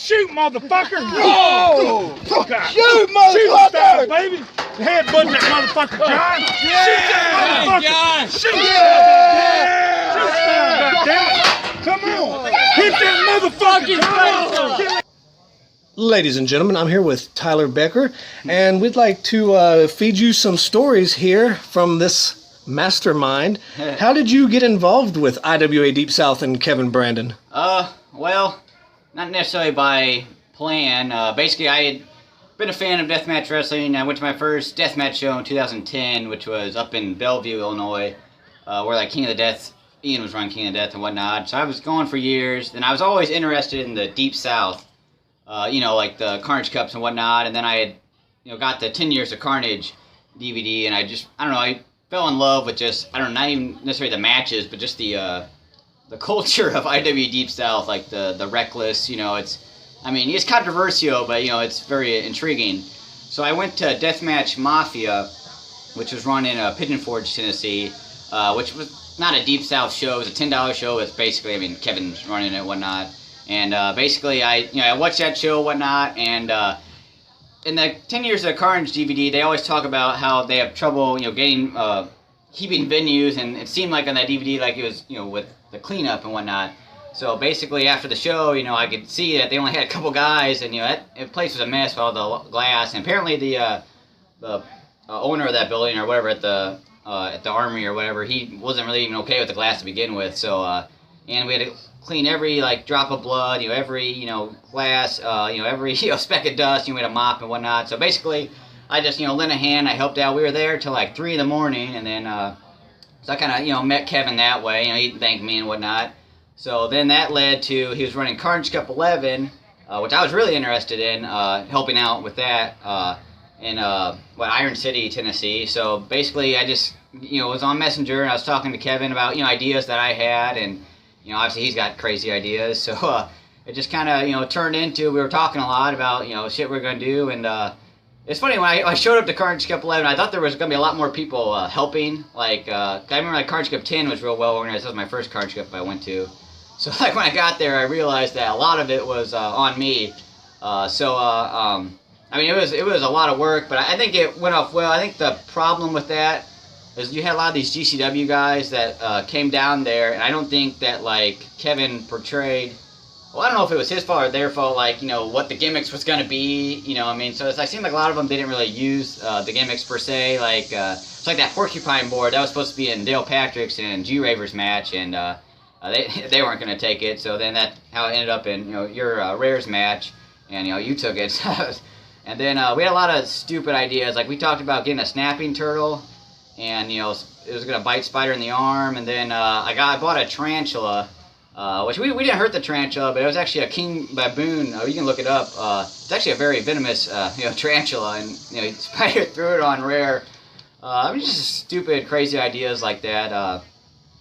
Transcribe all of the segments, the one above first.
Shoot, motherfucker! Whoa! Shoot, motherfucker! Shoot style, baby! Headbutting that motherfucker, John! John! Shoot that motherfucker! Shoot style, goddammit! Come on! Hit that motherfucker! Ladies and gentlemen, I'm here with Tyler Becker, and we'd like to feed you some stories here from this mastermind. How did you get involved with IWA Deep South and Kevin Brandon? Well, not necessarily by plan. Basically, I had been a fan of deathmatch wrestling. I went to my first deathmatch show in 2010, which was up in Bellevue, Illinois, where like King of the Death, Ian was running King of the Death and whatnot. So I was going for years, and I was always interested in the Deep South. You know, like the Carnage Cups and whatnot, and then I had, got the 10 Years of Carnage DVD, and I don't know, I fell in love with just, not even necessarily the matches, but just the culture of IWA Deep South, like the Reckless, it's controversial, but, it's very intriguing. So I went to Deathmatch Mafia, which was run in Pigeon Forge, Tennessee, which was not a Deep South show, it was a $10 show. It's basically, Kevin's running it and whatnot. And basically, I watched that show and whatnot, and in the 10 Years of Carnage DVD, they always talk about how they have trouble, keeping venues, and it seemed like on that DVD, like it was, with the cleanup and whatnot. So basically, after the show, I could see that they only had a couple guys, and that place was a mess with all the glass. And apparently, the owner of that building or whatever at the Armory or whatever, he wasn't really even okay with the glass to begin with. So and we had to clean every drop of blood, every glass, every speck of dust. We had a mop and whatnot. So basically, I just lent a hand. I helped out. We were there till like 3 in the morning, and then so I kind of met Kevin that way. He thanked me and whatnot. So then that led to he was running Carnage Cup 11, which I was really interested in, helping out with that in Iron City, Tennessee. So basically, I just was on Messenger, and I was talking to Kevin about ideas that I had, and obviously he's got crazy ideas, so it just kind of, turned into, we were talking a lot about, shit we're going to do, and it's funny, when I showed up to Carnage Cup 11, I thought there was going to be a lot more people helping, I remember like Carnage Cup 10 was real well organized. That was my first Carnage Cup I went to, so when I got there, I realized that a lot of it was on me, it was a lot of work, but I think it went off well. I think the problem with that is you had a lot of these GCW guys that came down there, and I don't think that Kevin portrayed. Well, I don't know if it was his fault or their fault. What the gimmicks was gonna be. So it seemed like a lot of them didn't really use the gimmicks per se. It's like that porcupine board that was supposed to be in Dale Patrick's and G-Raver's match, and they weren't gonna take it. So then that how it ended up in your Rare's match, and you took it. And then we had a lot of stupid ideas. We talked about getting a snapping turtle. And it was gonna bite Spider in the arm, and then I bought a tarantula, which we didn't hurt the tarantula, but it was actually a king baboon. You can look it up. It's actually a very venomous tarantula, and Spider threw it on Rare. Just stupid, crazy ideas like that.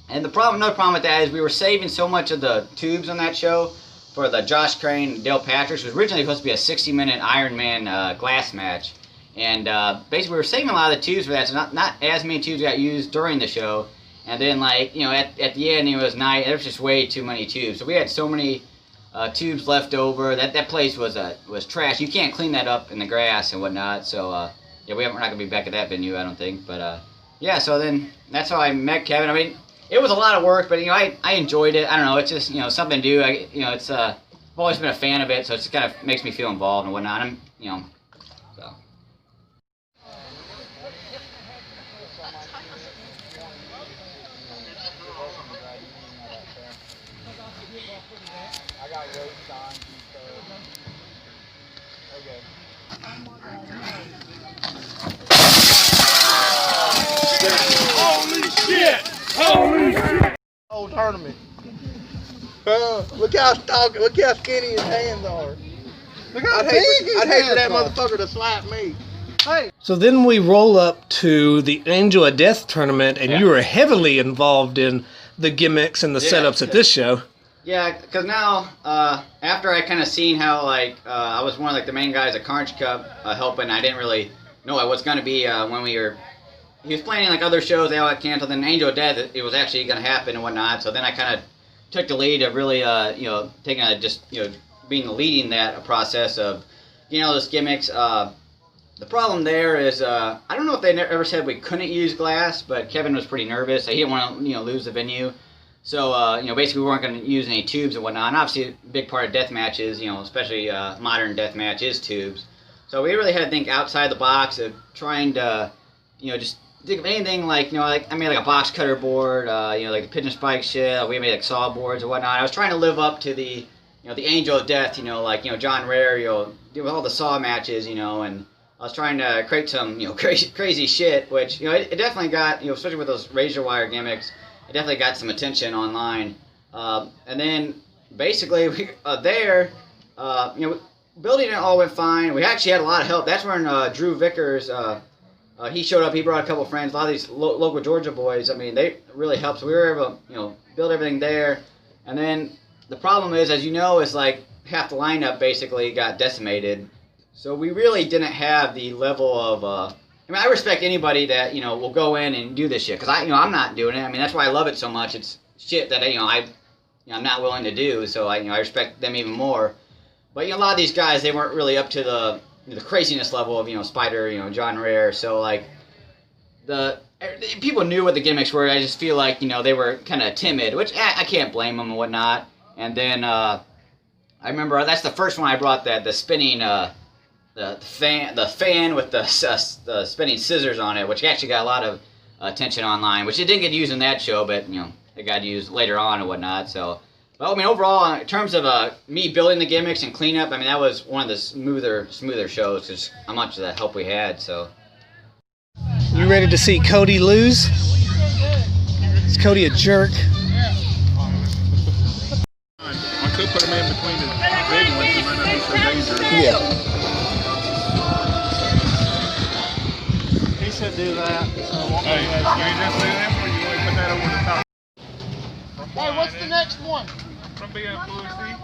And another problem with that is we were saving so much of the tubes on that show for the Josh Crane and Dale Patrick's. It was originally supposed to be a 60-minute Iron Man glass match. And basically, we were saving a lot of the tubes for that, so not as many tubes got used during the show. And then, at the end, it was night. There was just way too many tubes. So we had so many tubes left over. That place was trash. You can't clean that up in the grass and whatnot. So we're not gonna be back at that venue, I don't think. But yeah, so then that's how I met Kevin. It was a lot of work, but I enjoyed it. I don't know. It's just something to do. I've always been a fan of it, so it just kind of makes me feel involved and whatnot. So. I got road signs and Holy shit! Holy shit! whole tournament. Look how skinny his hands are. Look how I'd hate for that motherfucker to slap me. Hey. So then we roll up to the Angel of Death tournament, and you were heavily involved in the gimmicks and the setups at this show. Yeah, because now, after I kind of seen how, I was one of, the main guys at Carnage Cup helping, I didn't really know I was going to be when we were... He was planning, other shows, they all got canceled, then Angel of Death, it was actually going to happen and whatnot, so then I kind of took the lead of really, taking a leading that process of getting all those gimmicks. The problem there is I don't know if they ever said we couldn't use glass, but Kevin was pretty nervous. He didn't want to lose the venue. So, basically we weren't going to use any tubes and whatnot. And obviously, a big part of death matches, especially modern death match, is tubes. So we really had to think outside the box of trying to, just think of anything like, I made like a box cutter board, like the pigeon spike shit. We made like saw boards and whatnot. I was trying to live up to the, the Angel of Death, John Rare, with all the saw matches, and I was trying to create some, crazy shit, which, it definitely got, especially with those razor wire gimmicks, it definitely got some attention online. And then basically building it all went fine. We actually had a lot of help. That's when Drew Vickers, he showed up. He brought a couple friends. A lot of these local Georgia boys. I mean, they really helped. So we were able to, build everything there. And then the problem is, as you know, is like half the lineup basically got decimated. So we really didn't have the level of. I respect anybody that will go in and do this shit, because I'm not doing it. I mean, that's why I love it so much. It's shit that I'm not willing to do. So I respect them even more. But a lot of these guys, they weren't really up to the craziness level of Spider, John Rare. So like the people knew what the gimmicks were. I just feel like they were kind of timid, which I can't blame them and whatnot. And then I remember that's the first one I brought, the spinning the fan with the spinning scissors on it, which actually got a lot of attention online, which it didn't get used in that show, but it got used later on and whatnot. So. Well, I mean, overall, in terms of me building the gimmicks and cleanup, I mean, that was one of the smoother shows, because how much of the help we had, so. You ready to see Cody lose? Is Cody a jerk? I could put him in between the big ones, he might not be so dangerous. Yeah. He said do that. Hey, you just do that, or you want to put that over the top? Hey, what's the next one? From being Blue Sea.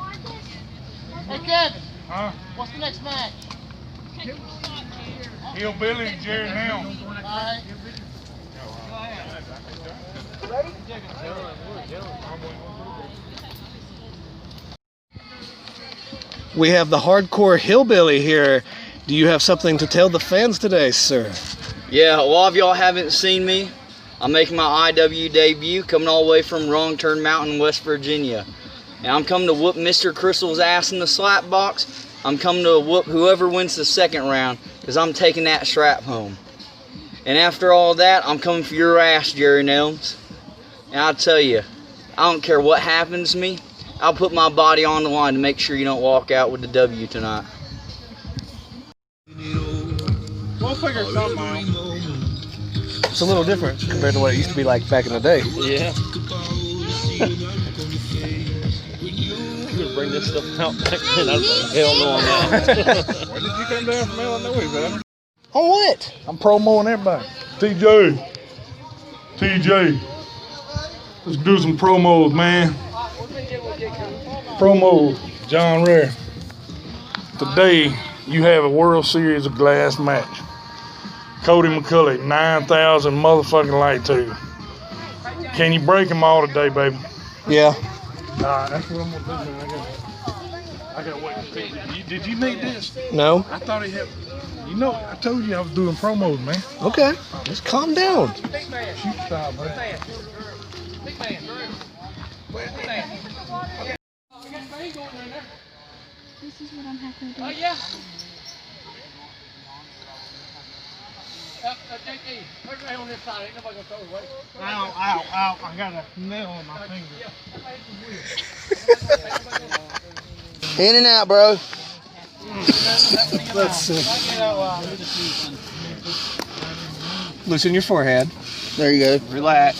Hey, Kevin. Huh? What's the next match? Hillbilly and Jerry Helm. All right. We have the hardcore hillbilly here. Do you have something to tell the fans today, sir? Yeah, a lot of y'all haven't seen me. I'm making my IW debut, coming all the way from Wrong Turn Mountain, West Virginia. And I'm coming to whoop Mr. Crystal's ass in the slap box. I'm coming to whoop whoever wins the second round, because I'm taking that strap home. And after all that, I'm coming for your ass, Jerry Nelms. And I'll tell you, I don't care what happens to me, I'll put my body on the line to make sure you don't walk out with the W tonight. We'll figure something out. It's a little different compared to what it used to be like back in the day. Yeah. You gonna bring this stuff out back then? I was like, hell no, I'm not. Where did you come down from Illinois, man? On what? I'm promoting everybody. TJ. Let's do some promos, man. Promos, John Rare. Today, you have a World Series of Glass match. Cody McCullough, 9,000 motherfucking light tube. Can you break them all today, baby? Yeah. That's what I'm gonna do, man. I gotta wait to see. Did you make this? No. I thought he had. I told you I was doing promos, man. Okay. Just calm down. Shoot style, man. This is what I'm having to do. Oh, yeah. On this side, ain't nobody gonna throw it away. Ow. I got a nail on my finger. In and out, bro. Let's see. Loosen your forehead. There you go. Relax.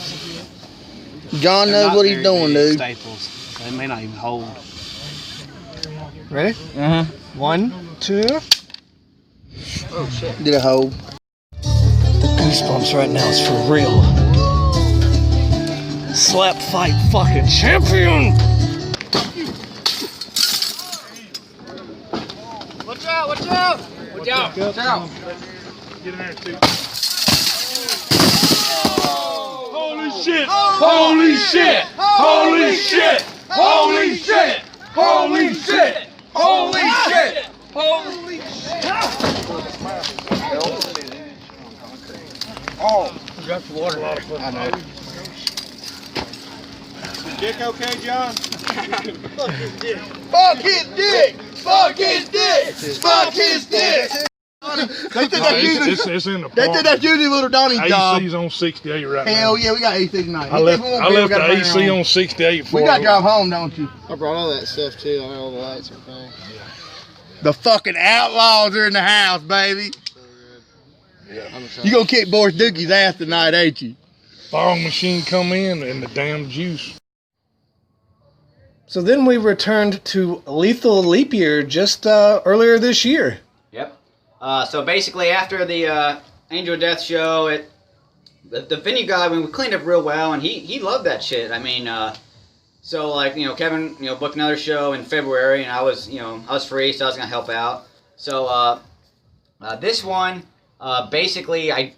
John knows what he's doing, dude. Staples. They may not even hold. Ready? Uh-huh. 1, 2. Did a hold. Goosebumps right now is for real. Slap fight fucking champion! Watch out! Watch out! Watch out! Watch out! Get in there, too. Holy shit! Holy shit! Holy shit! Holy shit! Holy shit! Drop the water. A lot of fun. I know. Dick okay, John? Fuck his dick. Fuck his dick. Fuck his dick. Fuck his dick. They think that's usually, It's in the park. they think that's usually little Donnie's job. AC's on 68 right now. Hell yeah, we got AC tonight. I left the AC on 68 for We gotta drive home, don't you? I brought all that stuff too, all the lights and things. The fucking outlaws are in the house, baby. You gonna kick Boris Dookie's ass tonight, ain't you? Fog machine come in and the damn juice. So then we returned to Lethal Leap Year just earlier this year. Yep. So basically, after the Angel of Death show, the venue guy, we cleaned up real well, and he loved that shit. I mean, so like Kevin, booked another show in February, and I was free, so I was gonna help out. So this one, basically, I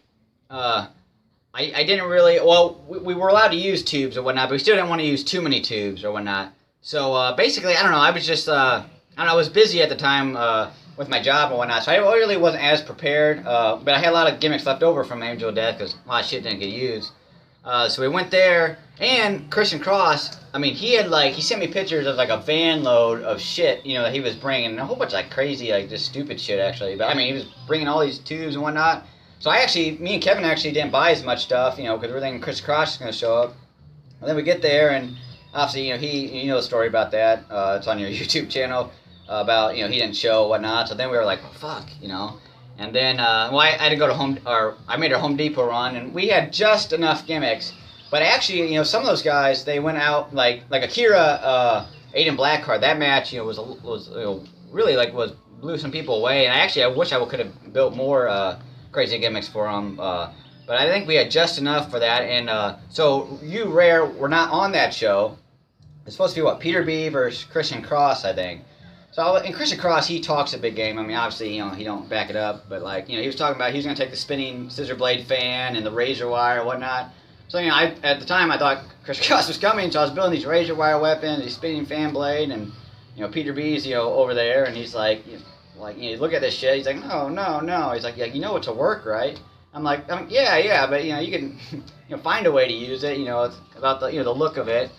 didn't really. Well, we were allowed to use tubes or whatnot, but we still didn't want to use too many tubes or whatnot. So basically, I don't know. I was just I was busy at the time with my job and whatnot, so I really wasn't as prepared. But I had a lot of gimmicks left over from Angel of Death because a lot of shit didn't get used. So we went there, and Christian Cross. I mean, he sent me pictures of like a van load of shit, that he was bringing, and a whole bunch of like crazy, like just stupid shit actually. But I mean, he was bringing all these tubes and whatnot. So me and Kevin actually didn't buy as much stuff, because we were thinking Chris Cross is gonna show up. And then we get there, and obviously, you know the story about that. It's on your YouTube channel about, he didn't show whatnot. So then we were like, well, fuck, And then, I had to go to I made a Home Depot run, and we had just enough gimmicks. But actually, some of those guys, they went out, like Akira, Aiden Blackheart, that match, was really, blew some people away. And I wish I could have built more crazy gimmicks for them. But I think we had just enough for that. And so you, Rare, were not on that show. It's supposed to be, Peter B versus Christian Cross, I think. So, in Christian Cross, he talks a big game. I mean, obviously, he don't back it up. But, he was talking about he was going to take the spinning scissor blade fan and the razor wire and whatnot. So, at the time, I thought Christian Cross was coming. So, I was building these razor wire weapons, these spinning fan blade. And, Peter B's, over there. And he's like, look at this shit. He's like, no. He's like, you know it's a work, right? I'm like, yeah, but, you can, find a way to use it. It's about the, the look of it.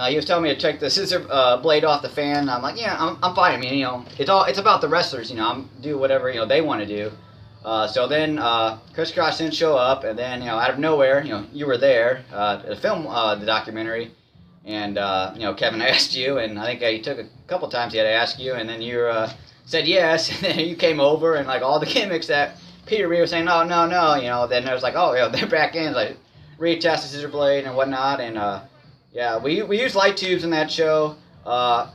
He was telling me to take the scissor blade off the fan. I'm like, yeah, I'm fine. I mean, it's about the wrestlers. I'm do whatever they want to do. So then Chris Cross didn't show up, and then out of nowhere, you were there to film the documentary, and Kevin asked you, and I think he took a couple times he had to ask you, and then you said yes, and then you came over, and all the gimmicks that Peter B was saying, no, then I was like, oh, they're back in, reattach the scissor blade and whatnot, and yeah, we used light tubes in that show. I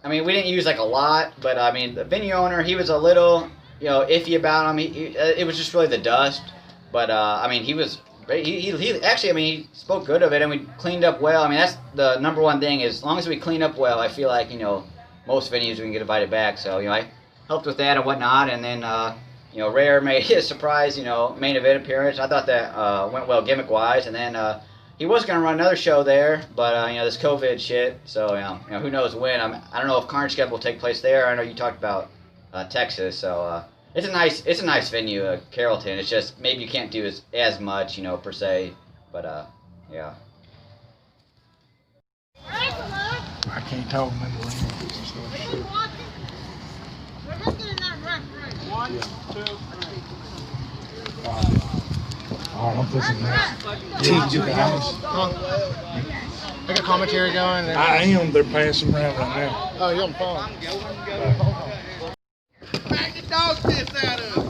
mean, we didn't use a lot, but I mean, the venue owner, he was a little, iffy about him. It was just really the dust. But I mean, he was great. He actually, I mean, he spoke good of it, and we cleaned up well. I mean, that's the number one thing is as long as we clean up well, I feel like most venues we can get invited back. So I helped with that and whatnot, and then Rare made his surprise main event appearance. I thought that went well gimmick wise, and then. He was going to run another show there, but, this COVID shit, so, who knows when. I don't know if Carnage Cup will take place there. I know you talked about Texas, so it's a nice venue, Carrollton. It's just maybe you can't do as much, per se, but, yeah. I can't talk in the ring. 1, 2, 3. Oh, I'm fixing that. I got commentary going. I am. They're passing around right now. Oh, you're on the phone. Back the dog piss out of him.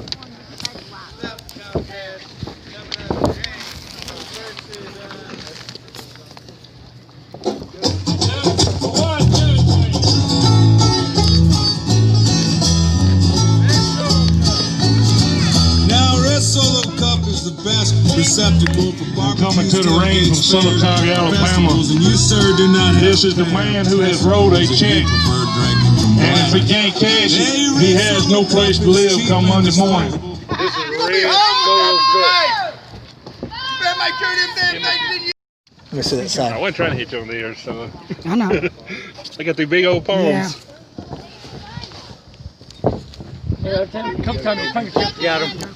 Solo Cup is the best receptacle for Coming to the ring from Summertown, Alabama. And you, sir, do not have This is the man who has wrote a check. And if he can't cash it, he has no place to live come Monday morning. This is real Solo Cup. Better make sure them damn things in you. Let me see that side. I wasn't trying to hit you on the ear, so. I know. I got these big old palms. Yeah. Come, your fingertips. Got him.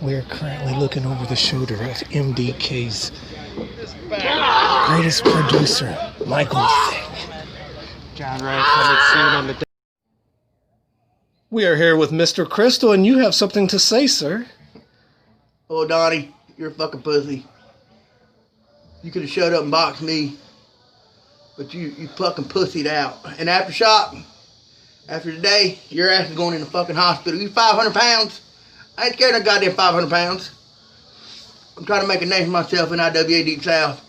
We're currently looking over the shoulder of MDK's greatest producer, Michael Thick. John Wright, We are here with Mr. Crystal, and you have something to say, sir. Oh, Donnie, you're a fucking pussy. You could have shut up and boxed me, but you fucking pussied out. And after today, your ass is going in the fucking hospital. You 500 pounds? I ain't scared of goddamn 500 pounds. I'm trying to make a name for myself in IWA Deep South.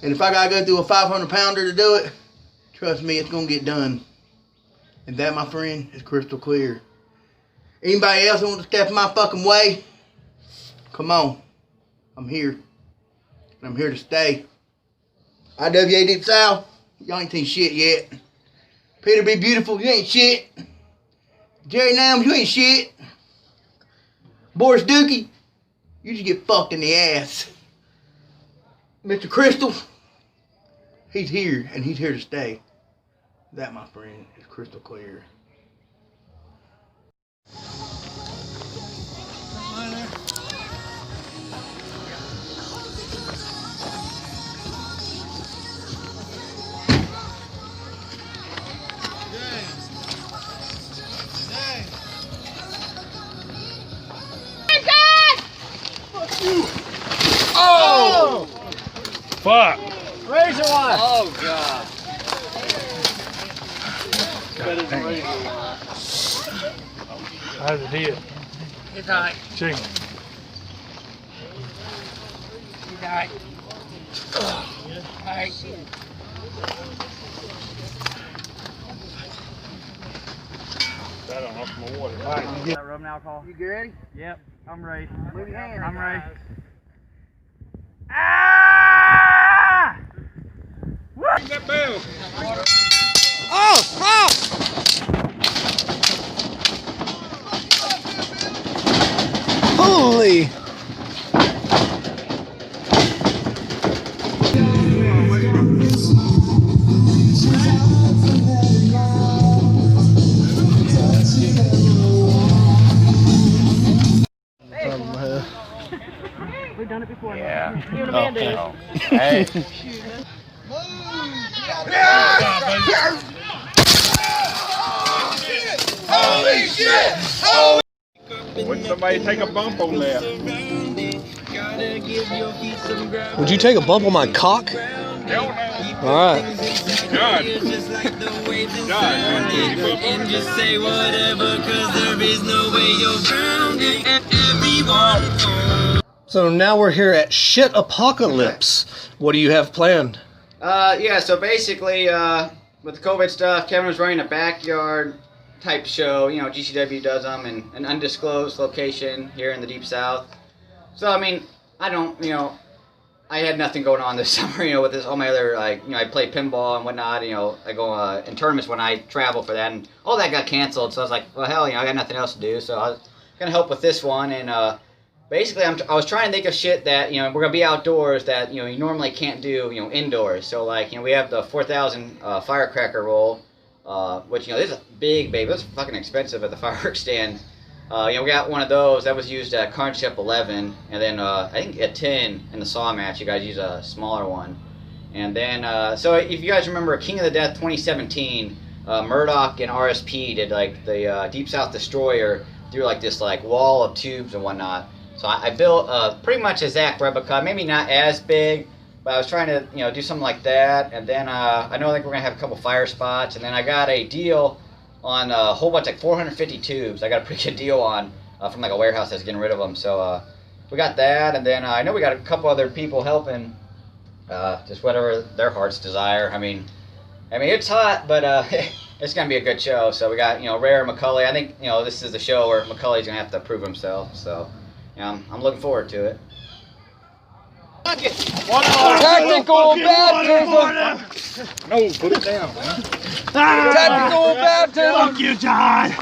And if I gotta go through a 500 pounder to do it, trust me, it's gonna get done. And that, my friend, is crystal clear. Anybody else want to step in my fucking way? Come on. I'm here. And I'm here to stay. IWA Deep South, y'all ain't seen shit yet. Peter Be Beautiful, you ain't shit. Jerry Nams, you ain't shit. Boris Dookie, you just get fucked in the ass. Mr. Crystal, he's here, and he's here to stay. That, my friend, is crystal clear. Oh! Fuck. Razor wire. Oh, God. How's it hit? It's alright. Chicken. It's alright. Alright. That don't have my water. All right, you get Rubbing alcohol. You ready? Yep, I'm ready. Move your hand. I'm ready. that bell. Holy! We've done it before. Yeah. You and a Band-Aid. Hey. Holy shit! Would somebody take a bump on that? Would you take a bump on my cock? Hell no. Alright. God. God. And just say whatever, cause there is no way you're drowning everyone. So now we're here at Shitapocalypse. What do you have planned? Yeah, so basically, with the COVID stuff, Kevin was running a backyard type show. You know, GCW does them in an undisclosed location here in the Deep South. So, I mean, I had nothing going on this summer, you know, with this, all my other, like, you know, I play pinball and whatnot, you know, I go in tournaments when I travel for that, and all that got canceled, so I was like, well, hell, you know, I got nothing else to do, so I was gonna help with this one, and, basically, I was trying to think of shit that, you know, we're gonna be outdoors that, you know, you normally can't do, you know, indoors. So, like, you know, we have the 4,000 firecracker roll, which, you know, this is a big baby. This is fucking expensive at the fireworks stand. You know, we got one of those that was used at Carnage Ship 11, and then I think at 10 in the Saw match, you guys use a smaller one. And then, so if you guys remember King of the Death 2017, Murdoch and RSP did like the Deep South Destroyer through like this like wall of tubes and whatnot. So I built pretty much a exact replica, maybe not as big, but I was trying to, you know, do something like that. And then I think we're gonna have a couple fire spots, and then I got a deal on a whole bunch, like 450 tubes. I got a pretty good deal on from like a warehouse that's getting rid of them. So we got that, and then I know we got a couple other people helping, just whatever their heart's desire. I mean it's hot, but it's gonna be a good show. So we got, you know, Rare McCulley. I think, you know, this is the show where McCulley's gonna have to prove himself. So yeah, I'm looking forward to it. Tactical baptism! No, put it down, man. Tactical baptism! Fuck you, John!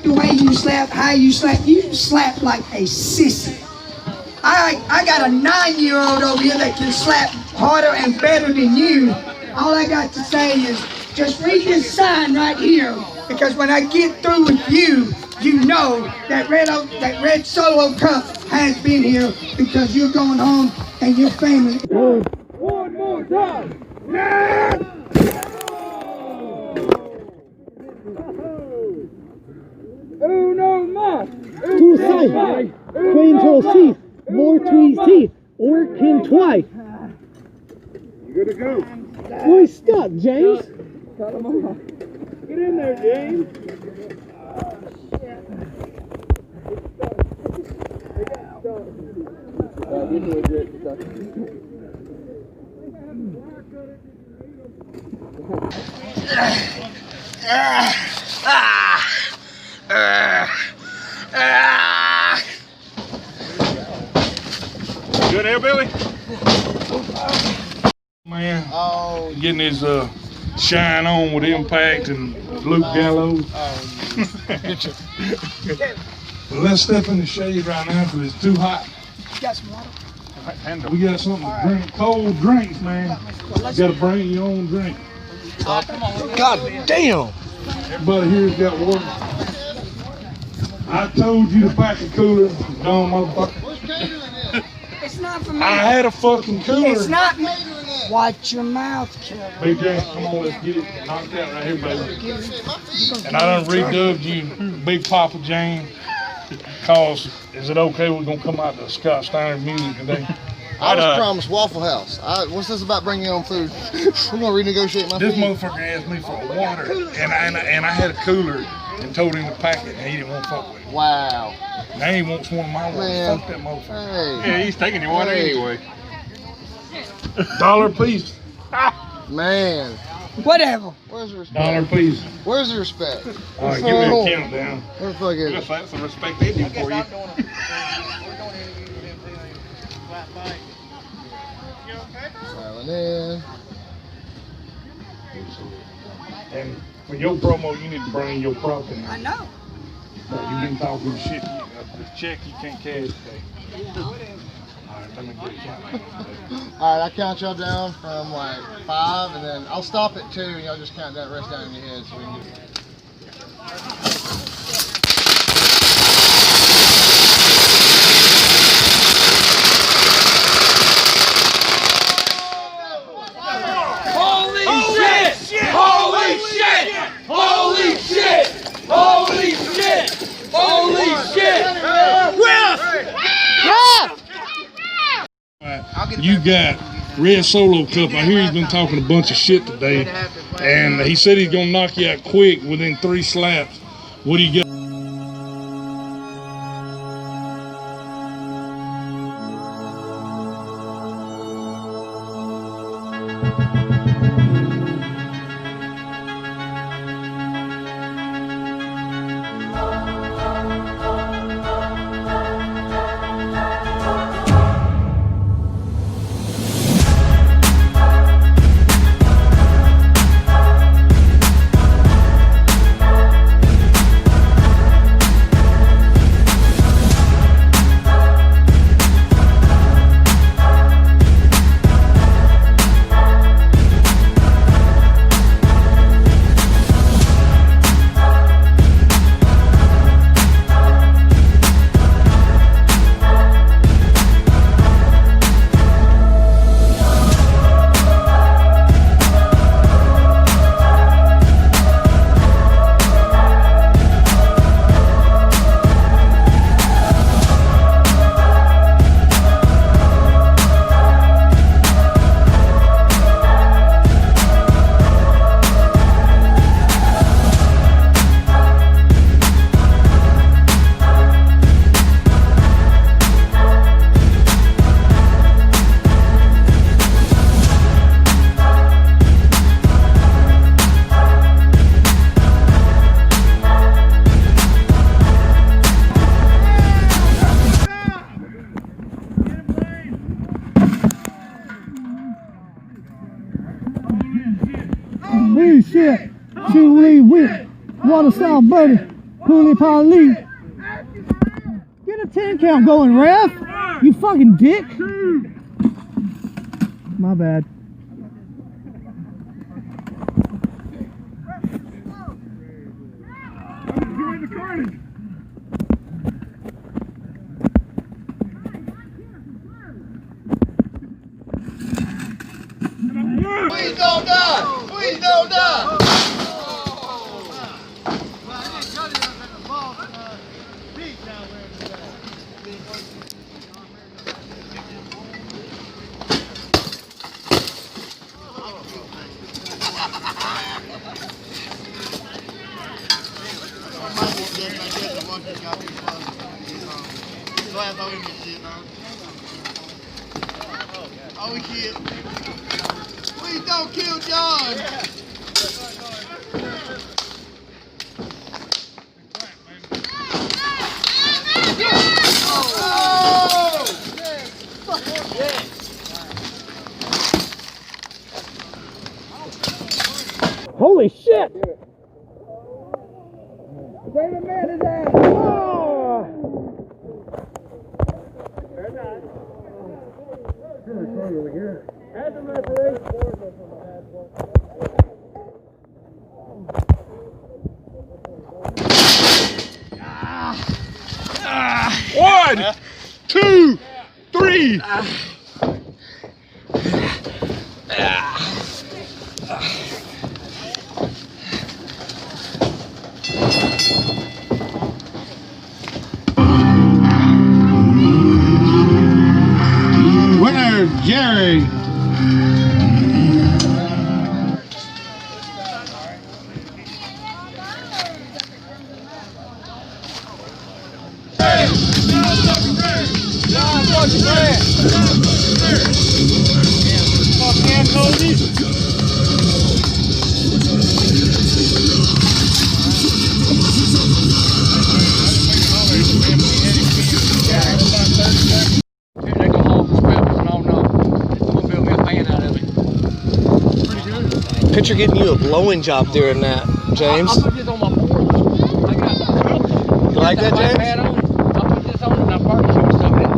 The way you slap, how you slap like a sissy. I got a 9-year-old over here that can slap harder and better than you. All I got to say is just read this sign right here, because when I get through with you, you know that red Solo Cup has been here, because you're going home and your family. One more time. Yeah! Uno más. Two sides. Train to teeth. More tweez teeth. Or kin twice. You good to go? We're stuck, James. Cut them off. Get in there, James. Good here, Billy? Man, getting his shine on with Impact and Luke Gallows. Well, let's step in the shade right now because it's too hot. You got some water? We got something to drink, cold drinks, man. You gotta bring your own drink. God damn. Everybody here's got water. I told you to pack a cooler, dumb motherfucker. It's not for me. I had a fucking cooler. It's not me. Watch your mouth, killer. Big J, come on, let's get it knocked out right here, baby. And I done redubbed you Big Papa James. Cause, is it okay we're gonna come out to Scott Steiner music today? I was promised Waffle House. What's this about bringing your own food? We're gonna renegotiate my This fee. motherfucker asked me for water, and I had a cooler and told him to pack it, and he didn't want to fuck with it. Wow. Now he wants one of my water. Man. Fuck that motherfucker. Hey. Yeah, he's taking your water anyway. $1 piece. Man. Whatever. Where's the respect? $1 piece. Where's the respect? All right, give me a countdown. Where the fuck is it? That's some respect they do for you. Dialing in. And for your promo, you need to bring your property. I know. You've been talking shit. The check you can't cash today. All right, let me get a countdown. Alright, I count y'all down from like 5, and then I'll stop at 2, and y'all just count that rest down in your head so we can get it. Holy shit! Holy shit! Holy shit! Holy shit! Holy shit! You got Red Solo Cup. I hear he's been talking a bunch of shit today, and he said he's gonna knock you out quick within 3 slaps. What do you got? Lee shit, Chew Lee whip, water style buddy, Poolie Polly. Get a 10 count going, ref. You fucking dick. My bad. Please don't die! Please don't die! Oh shit. Please don't kill John. Holy shit! Save a man his ass. One, two, three. Winner, Jerry. Picture getting you a blowing job during that, James. I'll put this on my board. You like that, James? I'll put this on and I'll barbecue stuff in.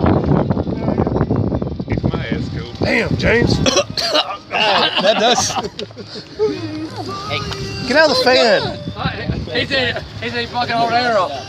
It's my ass cool. Damn, James. That does. Get out of the fan. He said he fucking on air off.